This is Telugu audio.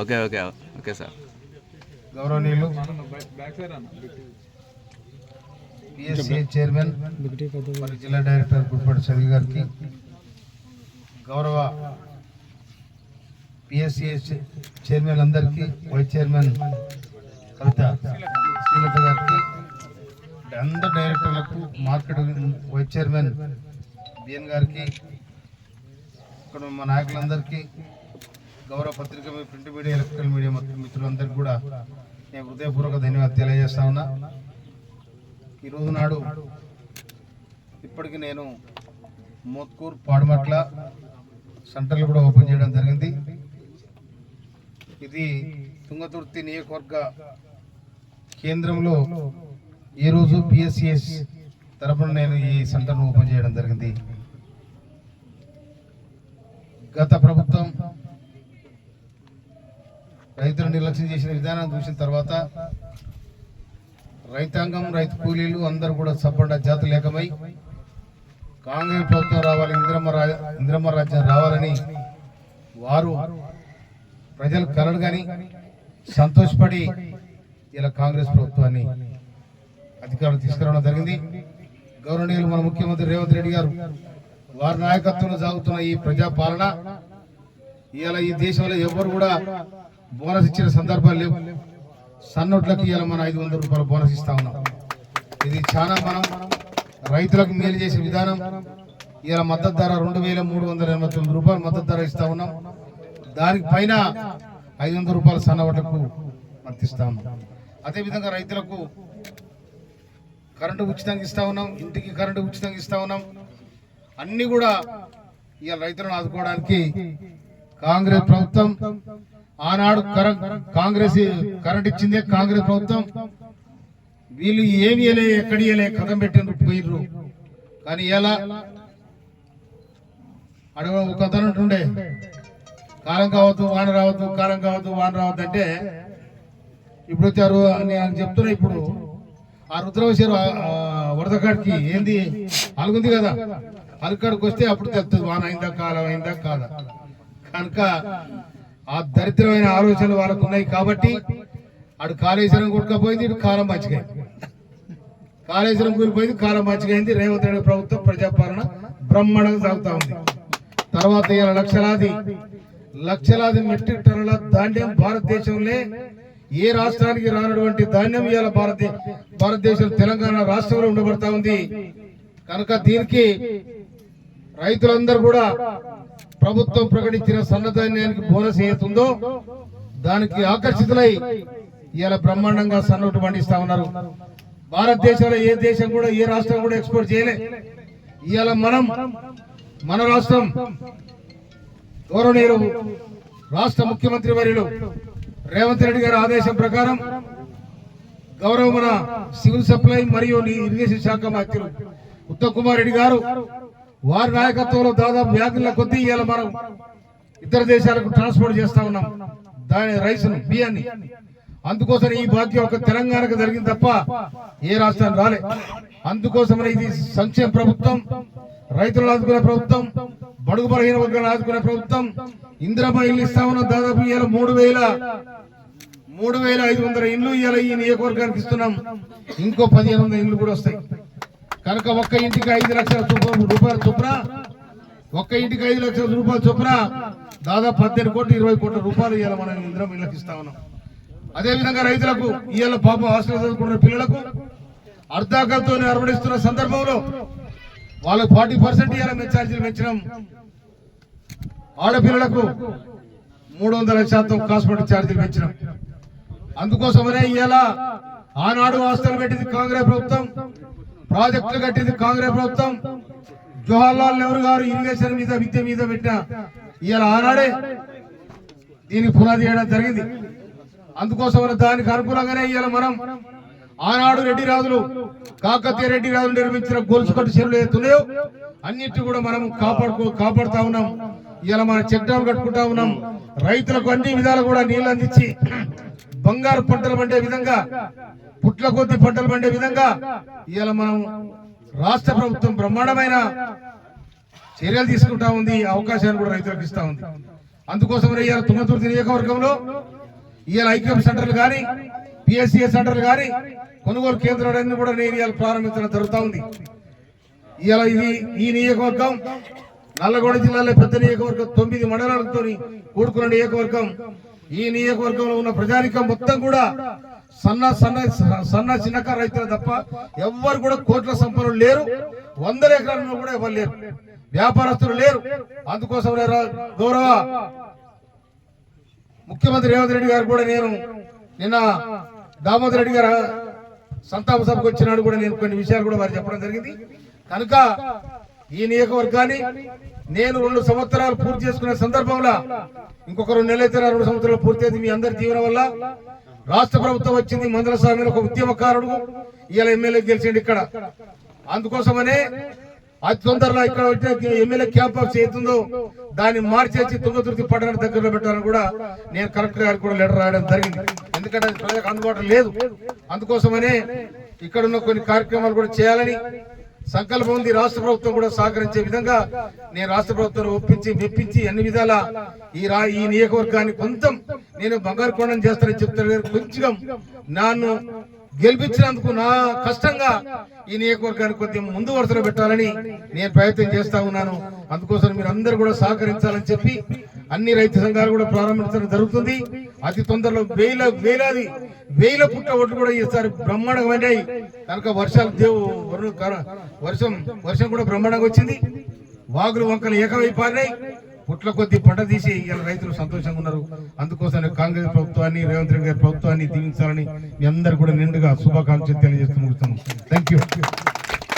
Okay okay okay sir. గౌరవనీయులు పిఎస్సి చైర్మన్ మరియు జిల్లా డైరెక్టర్ గుడిపాటి చదివి గారికి, గౌరవ పిఎస్సి చైర్మన్ అందరికీ, వైస్ చైర్మన్ కవిత శ్రీలత గారికి, అందరు డైరెక్టర్లకు, మార్కెటింగ్ వైస్ చైర్మన్ బిఎన్ గారికి, ఇక్కడ మా నాయకులందరికీ, గౌరవ పత్రిక ప్రింట్ మీడియా ఎలక్ట్రికల్ మీడియా మిత్రులందరికీ కూడా నేను హృదయపూర్వక ధన్యవాదాలు తెలియజేస్తా ఉన్నా. ఈరోజు నాడు ఇప్పటికి నేను మోత్కూర్, పాడుమట్ల సెంటర్లు కూడా ఓపెన్ చేయడం జరిగింది. ఇది తుంగతుర్తి నియోజకవర్గ కేంద్రంలో ఈరోజు పిఎస్సిఎస్ తరపున నేను ఈ సెంటర్ను ఓపెన్ చేయడం జరిగింది. గత ప్రభుత్వం రైతులను నిర్లక్ష్యం చేసిన విధానం చూసిన తర్వాత రైతాంగం, రైతు కూలీలు అందరూ కూడా సబ్బండ జాతులు ఏకమై కాంగ్రెస్ ప్రభుత్వం రావాలి, ఇందిరమ్మ రాజ్యం రావాలని వారు ప్రజలు కలడుగాని సంతోషపడి ఇలా కాంగ్రెస్ ప్రభుత్వాన్ని అధికారులు తీసుకురావడం జరిగింది. గౌరవనీయులు మన ముఖ్యమంత్రి రేవంత్ రెడ్డి గారు వారి నాయకత్వంలో సాగుతున్న ఈ ప్రజాపాలన, ఇలా ఈ దేశంలో ఎవరు కూడా బోనస్ ఇచ్చిన సందర్భాలు లేవు. సన్నోట్లకి ఇలా మన 500 రూపాయల బోనస్ ఇస్తా ఉన్నాం. ఇది చాలా మనం రైతులకు మేలు చేసే విధానం. ఇలా మద్దతు ధర 2389 రూపాయలు మద్దతు ధర ఇస్తా ఉన్నాం. దానికి పైన 500 రూపాయల సన్నవడ్లకు మద్దతిస్తా ఉన్నాం. అదేవిధంగా రైతులకు కరెంటు ఉచితంగా ఇస్తా ఉన్నాం, ఇంటికి కరెంటు ఉచితంగా ఇస్తా ఉన్నాం. అన్ని కూడా ఇవాళ రైతులను ఆదుకోవడానికి కాంగ్రెస్ ప్రభుత్వం, ఆనాడు కాంగ్రెస్ కరెంట్ ఇచ్చిందే కాంగ్రెస్ ప్రభుత్వం. వీళ్ళు ఏమి ఎక్కడి కథం పెట్టిన పోయిర్రు. కానీ ఇలా అడగ ఒక అతను ఉంటుండే, కాలం కావద్దు వాన రావద్దు, కాలం కావద్దు వాన రావద్దు అంటే ఇప్పుడు వచ్చారు అని చెప్తున్నా. ఇప్పుడు ఆ రుద్రవశేరు వరదకాడికి ఏంది అలుగుంది కదా, అలకాడికి వస్తే అప్పుడు తెలుస్తుంది వాన అయిందా కాలం అయిందా కాదా. కనుక ఆ దరిద్రమైన ఆలోచనలు వాళ్ళకు ఉన్నాయి. కాబట్టి అటు కాళేశ్వరం కొట్టుకపోయింది, ఇటు కాలం మంచిగైంది. కాళేశ్వరం కూలిపోయింది, కాలం మంచిగైంది. రేవంత్ రెడ్డి ప్రభుత్వం ప్రజాపాలన బ్రహ్మాండంగా సాగుతా ఉంది. తర్వాత ఇలా లక్షలాది మెట్రిక్ టన్నుల ధాన్యం భారతదేశంలో ఏ రాష్ట్రానికి రానటువంటి ధాన్యం ఇవాళ భారతదేశం తెలంగాణ రాష్ట్రంలో ఉండబడతా ఉంది. కనుక దీనికి రైతులందరూ కూడా ప్రభుత్వం ప్రకటించిన సన్నధాన్యానికి బోనస్ ఏతుందో దానికి ఆకర్షితులై ఇలా బ్రహ్మాండంగా సన్నోటు పండిస్తా ఉన్నారు. భారతదేశంలో ఏ దేశం కూడా, ఏ రాష్ట్రం కూడా ఎక్స్పోర్ట్ చేయలే. ఇవాళ మన రాష్ట్రం గౌరవనీయులు రాష్ట్ర ముఖ్యమంత్రి వర్యులు రేవంత్ రెడ్డి గారి ఆదేశం ప్రకారం గౌరవ మన సివిల్ సప్లై మరియు ఇరిగేషన్ శాఖ మంత్రులు ఉత్తమ్ కుమార్ రెడ్డి గారు వారి నాయకత్వంలో దాదాపు వ్యాధుల కొద్దీ ఇవాళ మనం ఇతర దేశాలకు ట్రాన్స్పోర్ట్ చేస్తా ఉన్నాం దాని రైస్ను, బియ్యాన్ని. అందుకోసం ఈ భాగ్యం ఒక తెలంగాణకు జరిగింది తప్ప ఏ రాష్ట్రానికి రాలే. అందుకోసమనే ఇది సంక్షేమ ప్రభుత్వం, రైతులను ఆదుకునే ప్రభుత్వం, బడుగు బలహీన వర్గాలను ఆదుకునే ప్రభుత్వం. ఇందిరమ్మ ఇల్లు ఇస్తా ఉన్నాం. దాదాపు ఇవాళ 3,500 ఇండ్లు ఇవాళ ఈ నియోజకవర్గానికి ఇస్తున్నాం. ఇంకో 1,500 ఇండ్లు కూడా వస్తాయి. కనుక ఒక్క ఇంటికి 5 లక్షల రూపాయల చొప్పున, ఒక్క ఇంటికి 5 లక్షల రూపాయల చొప్పున దాదాపు 18 కోట్లు 20 కోట్ల రూపాయలు ఇవాళ మనం ఇందిరమ్మ ఇళ్ళకి ఇస్తా ఉన్నాం. అదేవిధంగా రైతులకు ఇవాళ పాప హాస్టల్ చదువుకున్న పిల్లలకు అర్ధాకలతో అరవడిస్తున్న సందర్భంలో వాళ్ళకు 40% ఇవాళ ఛార్జీలు పెంచినాం. ఆడపిల్లలకు 300% కాస్మెటిక్ ఛార్జీలు పెంచినాం. అందుకోసమనే ఇవాళ ఆనాడు హాస్టల్ పెట్టింది కాంగ్రెస్ ప్రభుత్వం, ప్రాజెక్టులు కట్టింది కాంగ్రెస్ ప్రభుత్వం. జవహర్లాల్ నెహ్రూ గారు ఇరిగేషన్ మీద, విద్య మీద పెట్టిన ఇవాళ ఆనాడే దీనికి పునాది చేయడం జరిగింది. అందుకోసమనే దానికి అనుకూలంగానే ఇవాళ మనం ఆనాడు రెడ్డి రాజులు, కాకతీయ రెడ్డి రాజులు నిర్మించిన గొలుసుకట్టు చెరువులు ఏతున్నాయో అన్నిటి కూడా మనం కాపాడుతా ఉన్నాం. ఇవాళ మనం చెక్ డ్యాం కట్టుకుంటా ఉన్నాం. రైతులకు అన్ని విధాలు కూడా నీళ్లు అందించి బంగారు పంటలు పండే విధంగా, పుట్ల కొద్ది పంటలు పండే విధంగా ఇవాళ మనం రాష్ట్ర ప్రభుత్వం బ్రహ్మాండమైన చర్యలు తీసుకుంటా ఉంది, అవకాశాన్ని కూడా రైతులకు ఇస్తా ఉంది. అందుకోసమే ఇవాళ తుంగతుర్తి నియోజకవర్గంలో ఇవాళ ఐక్యం సెంటర్లు కానీ పిఎస్సిఎస్ సెంటర్లు కానీ కొనుగోలు కేంద్రాలన్నీ కూడా నేను ఇవాళ ప్రారంభించడం జరుగుతూ ఉంది. ఇవాళ ఈ నియోజకవర్గం నల్లగొండ జిల్లాలో పెద్ద నియోజకవర్గం, 9 మండలాలతో కూడుకున్న నియోజకవర్గం. ఈ నియోజకవర్గంలో ఉన్న ప్రజానికం మొత్తం కూడా సన్న చిన్నకారు రైతులు తప్ప ఎవ్వరు కూడా కోట్ల సంపన్నులు లేరు, 100 ఎకరాలలో కూడా ఎవరు లేరు, వ్యాపారస్తులు లేరు. అందుకోసం గౌరవ ముఖ్యమంత్రి రేవంత్ రెడ్డి గారు కూడా నేను నిన్న దామోదర్ రెడ్డి గారు సంతాప సభకు వచ్చినాడు కూడా నేను కొన్ని విషయాలు కూడా వారు చెప్పడం జరిగింది. కనుక ఈ నియోజకవర్గాన్ని నేను 2 సంవత్సరాలు పూర్తి చేసుకునే సందర్భంలో ఇంకొక 2 నెలలు అయితే 2 సంవత్సరాలు పూర్తి అయితే మీ అందరి దీవెన వల్ల రాష్ట్ర ప్రభుత్వం వచ్చింది. మందుల స్వామి ఒక ఉద్యమకారుడు ఇవాళ ఎమ్మెల్యే గెలిచిండు ఇక్కడ. అందుకోసమనే అతి తొందరలో ఇక్కడ వచ్చిన ఎమ్మెల్యే క్యాంప్ ఆఫ్ అవుతుందో దాన్ని మార్చేసి తుంగతుర్తి పట్టణానికి దగ్గరలో పెట్టాలని కూడా నేను కలెక్టర్ గారికి కూడా లెటర్ రాయడం జరిగింది. ఎందుకంటే అది ప్రజలకు అందుబాటులో లేదు. అందుకోసమనే ఇక్కడ ఉన్న కొన్ని కార్యక్రమాలు కూడా చేయాలని సంకల్పం ఉంది. రాష్ట్ర ప్రభుత్వం కూడా సహకరించే విధంగా నేను రాష్ట్ర ప్రభుత్వం మెప్పించి అన్ని విధాల ఈ నియోజకవర్గాన్ని కొంచెం నేను బంగారు కొండని చేస్తానని చెప్తాను. కొంచెం నన్ను గెలిపించినందుకు నా కష్టంగా ఈ నియోజకవర్గాన్ని కొద్దిగా ముందు వరుసలో పెట్టాలని నేను ప్రయత్నం చేస్తా ఉన్నాను. అందుకోసం మీరు అందరూ కూడా సహకరించాలని చెప్పి అన్ని రైతు సంఘాలు కూడా ప్రారంభించడం జరుగుతుంది. అతి తొందరలో వేల పుట్ట ఓట్లు కూడా ఈసారి బ్రహ్మాండంగా పడ్డాయి. కనుక వర్షం కూడా బ్రహ్మాండంగా వచ్చింది. వాగులు వంకలు ఏకమైపోయినాయి. పుట్ల కొద్ది పంట తీసి ఇలా రైతులు సంతోషంగా ఉన్నారు. అందుకోసం కాంగ్రెస్ ప్రభుత్వాన్ని రేవంత్ రెడ్డి గారి ప్రభుత్వాన్ని దీవించాలని మీ అందరూ కూడా నిండుగా శుభాకాంక్షలు తెలియజేస్తూ ముగిస్తాను. Thank you.